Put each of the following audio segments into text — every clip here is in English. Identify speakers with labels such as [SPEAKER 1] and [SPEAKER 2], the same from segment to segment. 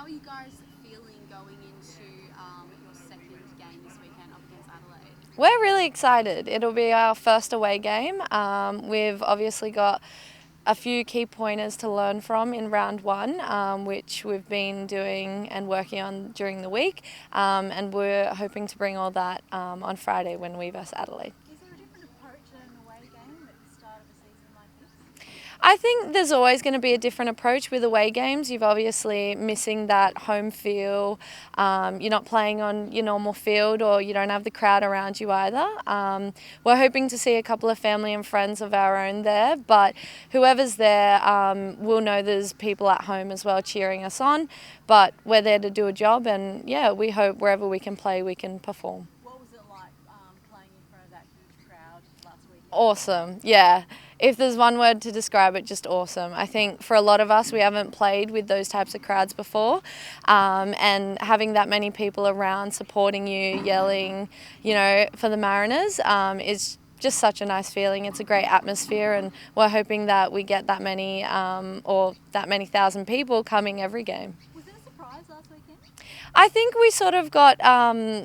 [SPEAKER 1] are you guys feeling going into your second game this weekend up against Adelaide?
[SPEAKER 2] We're really excited. It'll be our first away game. We've obviously got a few key pointers to learn from in round one, which we've been doing and working on during the week, and we're hoping to bring all that on Friday when we versus Adelaide.
[SPEAKER 3] Is there a different approach at an away game at the start of a season like this?
[SPEAKER 2] I think there's always going to be a different approach with away games. You've obviously missing that home feel. You're not playing on your normal field, or you don't have the crowd around you either. We're hoping to see a couple of family and friends of our own there, but whoever's there will know there's people at home as well cheering us on. But we're there to do a job, and yeah, we hope wherever we can play, we can perform.
[SPEAKER 3] What was it like playing in front of that huge crowd last week?
[SPEAKER 2] Awesome, yeah. If there's one word to describe it, just awesome. I think for a lot of us, we haven't played with those types of crowds before, and having that many people around supporting you, yelling, for the Mariners is just such a nice feeling. It's a great atmosphere, and we're hoping that we get that many or that many thousand people coming every game.
[SPEAKER 3] Was it a surprise last weekend?
[SPEAKER 2] I think we sort of got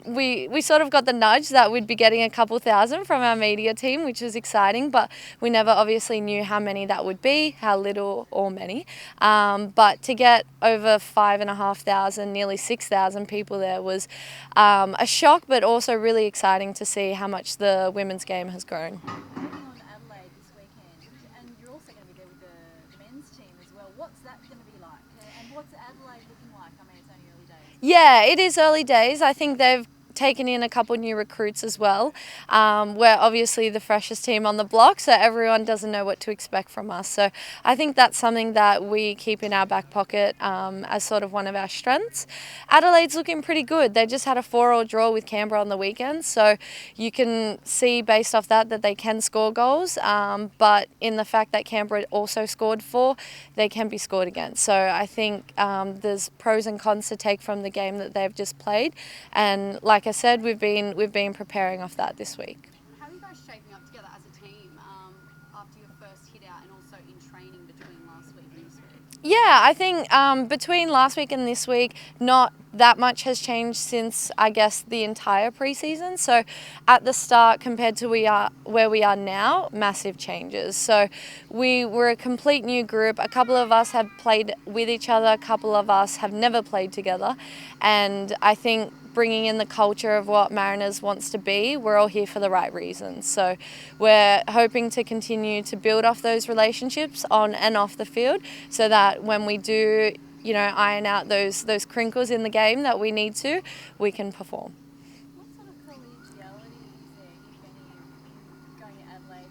[SPEAKER 2] we sort of got the nudge that we'd be getting a couple thousand from our media team, which is exciting. But we never obviously knew how many that would be, how little or many. But to get over 5,500, nearly 6,000 people there was a shock, but also really exciting to see how much the women's game has grown.
[SPEAKER 3] Moving on to Adelaide this weekend, and you're also going to be there with the men's team as well. What's that going to be like? And what's Adelaide looking like? I mean, it's only early days.
[SPEAKER 2] Yeah, it is early days. I think they've taken in a couple new recruits as well. We're obviously the freshest team on the block, so everyone doesn't know what to expect from us. So I think that's something that we keep in our back pocket as sort of one of our strengths. Adelaide's looking pretty good. They just had a 4-4 draw with Canberra on the weekend, so you can see based off that they can score goals, but in the fact that Canberra also scored 4, they can be scored against. So I think there's pros and cons to take from the game that they've just played, and like I said, we've been preparing off that this week.
[SPEAKER 1] How are you guys shaping up together as a team after your first hit out, and also in training between last week and this week?
[SPEAKER 2] Yeah, I think between last week and this week, not that much has changed since, I guess, the entire preseason. So at the start compared to where we are now, massive changes. So we were a complete new group. A couple of us have played with each other, a couple of us have never played together. And I think bringing in the culture of what Mariners wants to be, we're all here for the right reasons. So we're hoping to continue to build off those relationships on and off the field, so that when we do, iron out those crinkles in the game that we need to, we can perform.
[SPEAKER 3] What sort of collegiality is there, if any, in going to Adelaide,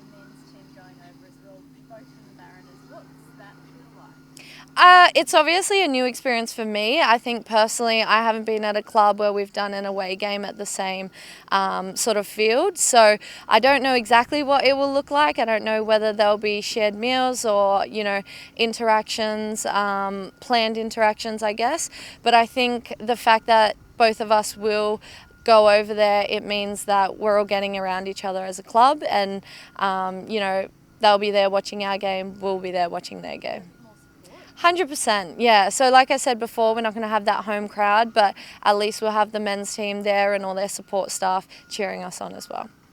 [SPEAKER 3] the men's team going over as well, both from the Mariners? What's that feel like?
[SPEAKER 2] It's obviously a new experience for me. I think personally I haven't been at a club where we've done an away game at the same sort of field, so I don't know exactly what it will look like. I don't know whether there'll be shared meals or interactions, planned interactions, I guess, but I think the fact that both of us will go over there, it means that we're all getting around each other as a club, and they'll be there watching our game, we'll be there watching their game. 100%, yeah. So like I said before, we're not going to have that home crowd, but at least we'll have the men's team there and all their support staff cheering us on as well.